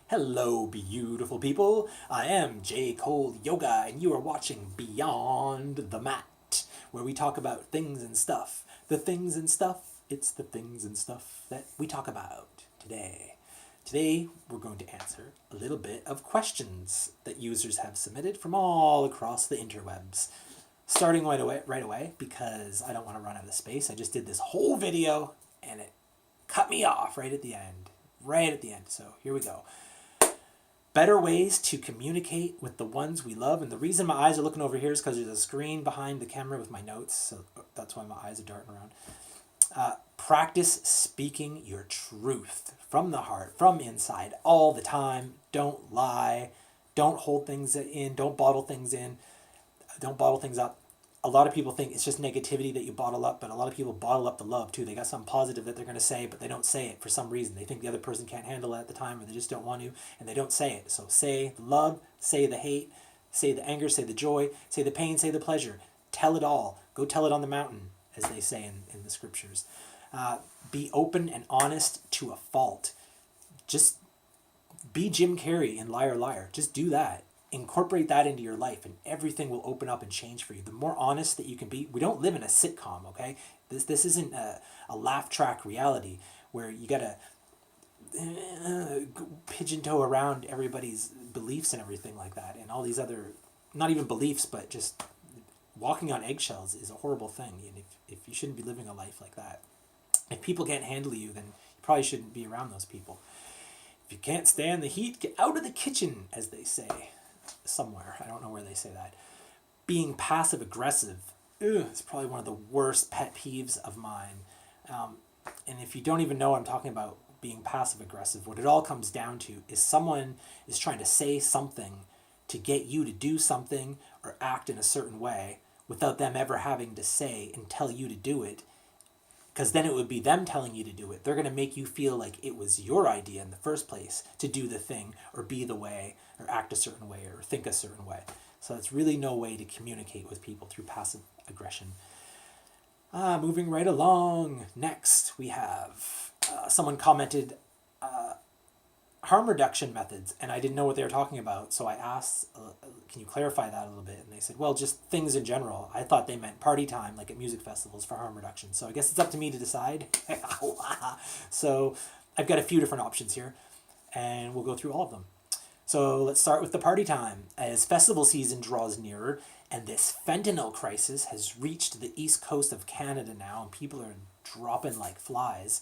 Hello, beautiful people. I am J. Cole Yoga, and you are watching Beyond the Mat, where we talk about things and stuff. The things and stuff, it's the things and stuff that we talk about today. Today, we're going to answer a little bit of questions that users have submitted from all across the interwebs. Starting right away, because I don't want to run out of space. I just did this whole video, and it cut me off right at the end. Right at the end. So here we go. Better ways to communicate with the ones we love. And the reason my eyes are looking over here is because there's a screen behind the camera with my notes. So that's why my eyes are darting around. Practice speaking your truth from the heart, from inside, all the time. Don't lie. Don't hold things in. Don't bottle things in. Don't bottle things up. A lot of people think it's just negativity that you bottle up, but a lot of people bottle up the love too. They got something positive that they're going to say, but they don't say it for some reason. They think the other person can't handle it at the time, or they just don't want to, and they don't say it. So say the love, say the hate, say the anger, say the joy, say the pain, say the pleasure. Tell it all. Go tell it on the mountain, as they say in the scriptures. Be open and honest to a fault. Just be Jim Carrey in Liar Liar. Just do that. Incorporate that into your life, and everything will open up and change for you. The more honest that you can be. We don't live in a sitcom, okay? This isn't a laugh track reality where you gotta pigeon toe around everybody's beliefs and everything like that, and all these other, not even beliefs, but just walking on eggshells is a horrible thing. And if you shouldn't be living a life like that. If people can't handle you, then you probably shouldn't be around those people. If you can't stand the heat, get out of the kitchen, as they say. Somewhere. I don't know where they say that. Being passive aggressive. It's probably one of the worst pet peeves of mine. And if you don't even know what I'm talking about, being passive aggressive, what it all comes down to is someone is trying to say something to get you to do something or act in a certain way without them ever having to say and tell you to do it. Because then it would be them telling you to do it. They're going to make you feel like it was your idea in the first place to do the thing or be the way or act a certain way or think a certain way. So it's really no way to communicate with people through passive aggression. Moving right along. Next, we have someone commented harm reduction methods, and I didn't know what they were talking about, so I asked, can you clarify that a little bit? And they said, well, just things in general. I thought they meant party time, like at music festivals, for harm reduction. So I guess it's up to me to decide. So I've got a few different options here, and we'll go through all of them. So let's start with the party time. As festival season draws nearer, and this fentanyl crisis has reached the east coast of Canada now, and people are dropping like flies.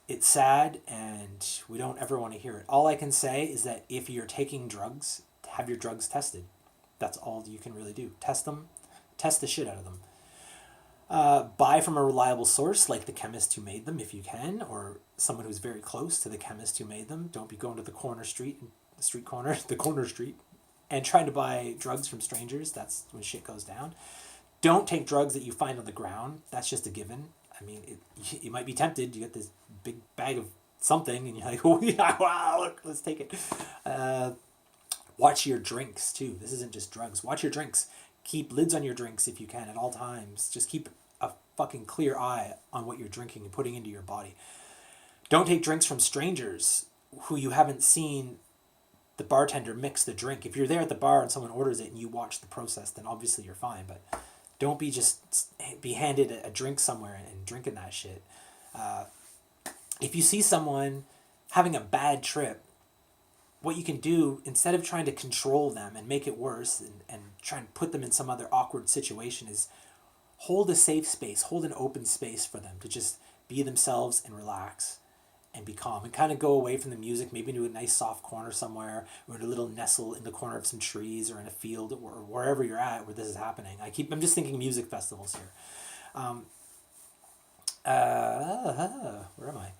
It's sad, and we don't ever want to hear it. All I can say is that if you're taking drugs, have your drugs tested. That's all you can really do. Test them. Test the shit out of them. Buy from a reliable source, like the chemist who made them, if you can, or someone who's very close to the chemist who made them. Don't be going to the corner street, the corner street, and trying to buy drugs from strangers. That's when shit goes down. Don't take drugs that you find on the ground. That's just a given. I mean, you might be tempted. You get this big bag of something, and you're like, oh yeah, wow, look, let's take it. Watch your drinks, too. This isn't just drugs. Watch your drinks. Keep lids on your drinks if you can at all times. Just keep a fucking clear eye on what you're drinking and putting into your body. Don't take drinks from strangers who you haven't seen the bartender mix the drink. If you're there at the bar and someone orders it and you watch the process, then obviously you're fine, but don't be handed a drink somewhere and drinking that shit. If you see someone having a bad trip, what you can do, instead of trying to control them and make it worse and try and put them in some other awkward situation, is hold a safe space, hold an open space for them to just be themselves and relax and be calm and kind of go away from the music, maybe into a nice soft corner somewhere, or in a little nestle in the corner of some trees or in a field or wherever you're at where this is happening. I'm just thinking music festivals here. Where am I?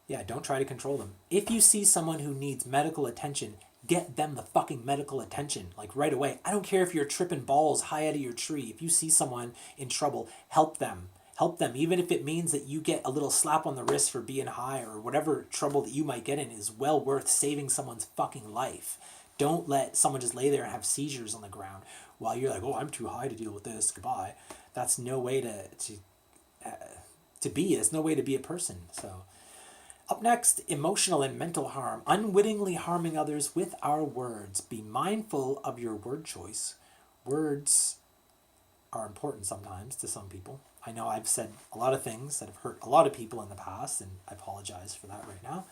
Yeah, don't try to control them. If you see someone who needs medical attention, get them the fucking medical attention, like right away. I don't care if you're tripping balls high out of your tree. If you see someone in trouble, help them. Help them, even if it means that you get a little slap on the wrist for being high, or whatever trouble that you might get in is well worth saving someone's fucking life. Don't let someone just lay there and have seizures on the ground while you're like, oh, I'm too high to deal with this, goodbye. That's no way to be. It's no way to be a person. So Up next, emotional and mental harm. Unwittingly harming others with our words. Be mindful of your word choice. Words are important sometimes to some people. I know I've said a lot of things that have hurt a lot of people in the past, and I apologize for that right now.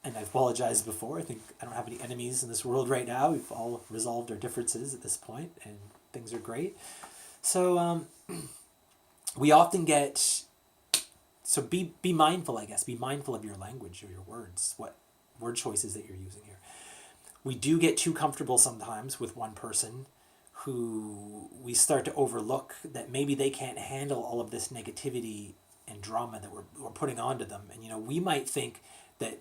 And I've apologized before. I think I don't have any enemies in this world right now. We've all resolved our differences at this point, and things are great. So we often get... So be mindful, I guess. Be mindful of your language or your words, what word choices that you're using here. We do get too comfortable sometimes with one person who we start to overlook that maybe they can't handle all of this negativity and drama that we're putting onto them. And, you know, we might think that,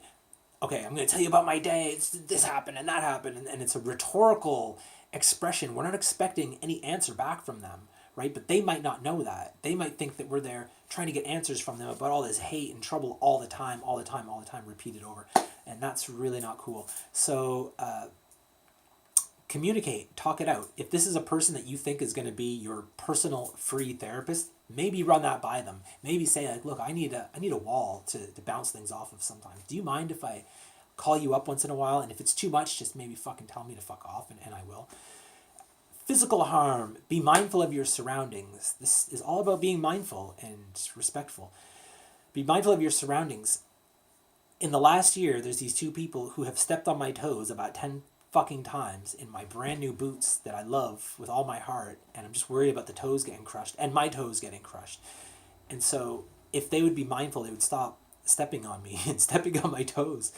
okay, I'm going to tell you about my day. This happened and that happened. And it's a rhetorical expression. We're not expecting any answer back from them, right? But they might not know that. They might think that we're there trying to get answers from them about all this hate and trouble all the time, repeated over. And that's really not cool. So communicate, talk it out. If this is a person that you think is going to be your personal free therapist, maybe run that by them. Maybe say, like, look, I need a wall to bounce things off of sometimes. Do you mind if I call you up once in a while? And if it's too much, just maybe fucking tell me to fuck off, and I will. Physical harm. Be mindful of your surroundings. This is all about being mindful and respectful. Be mindful of your surroundings. In the last year, there's these two people who have stepped on my toes about 10 fucking times in my brand new boots that I love with all my heart, and I'm just worried about the toes getting crushed and my toes getting crushed. And so if they would be mindful, they would stop stepping on me and stepping on my toes.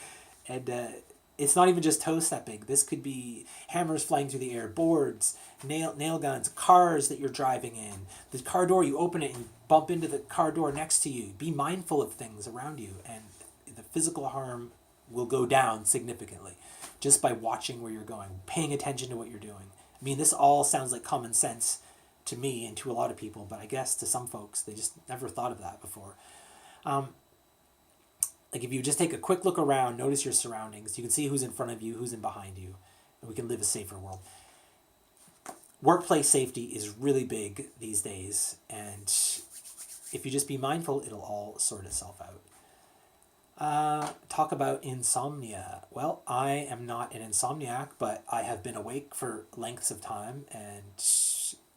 And it's not even just toe stepping. This could be hammers flying through the air, boards, nail guns, cars that you're driving in. The car door, you open it and you bump into the car door next to you. Be mindful of things around you, and the physical harm will go down significantly just by watching where you're going, paying attention to what you're doing. I mean, this all sounds like common sense to me and to a lot of people, but I guess to some folks, they just never thought of that before. Like if you just take a quick look around, notice your surroundings, you can see who's in front of you, who's in behind you, and we can live a safer world. Workplace safety is really big these days, and if you just be mindful, it'll all sort itself out. Talk about insomnia. Well, I am not an insomniac, but I have been awake for lengths of time, and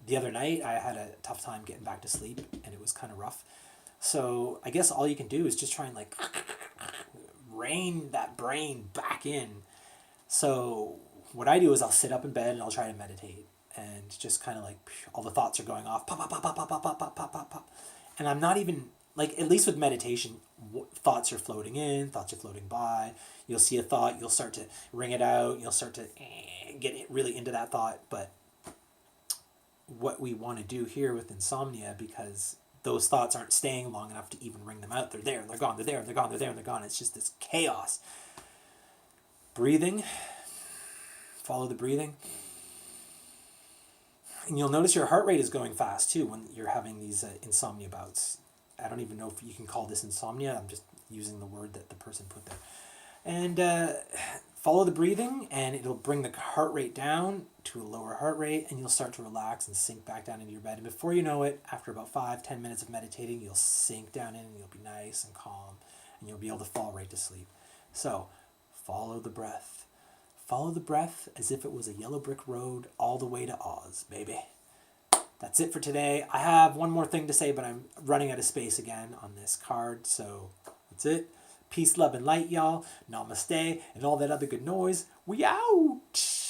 the other night I had a tough time getting back to sleep, and it was kind of rough. So I guess all you can do is just try and like rein that brain back in. So what I do is I'll sit up in bed and I'll try to meditate, and just kind of like all the thoughts are going off, pop, pop, pop, pop, pop, pop, pop, pop, pop, pop. And I'm not even, like, at least with meditation, thoughts are floating in, thoughts are floating by. You'll see a thought, you'll start to ring it out, you'll start to get really into that thought. But what we want to do here with insomnia, because those thoughts aren't staying long enough to even ring them out. They're there, and they're gone, they're there, and they're gone, they're there, and they're gone. It's just this chaos. Breathing. Follow the breathing. And you'll notice your heart rate is going fast too when you're having these insomnia bouts. I don't even know if you can call this insomnia. I'm just using the word that the person put there. And follow the breathing, and it'll bring the heart rate down to a lower heart rate, and you'll start to relax and sink back down into your bed. And before you know it, after about 5-10 minutes of meditating, you'll sink down in, and you'll be nice and calm, and you'll be able to fall right to sleep. So follow the breath. Follow the breath as if it was a yellow brick road all the way to Oz, baby. That's it for today. I have one more thing to say, but I'm running out of space again on this card, so that's it. Peace, love, and light, y'all. Namaste, and all that other good noise. We out!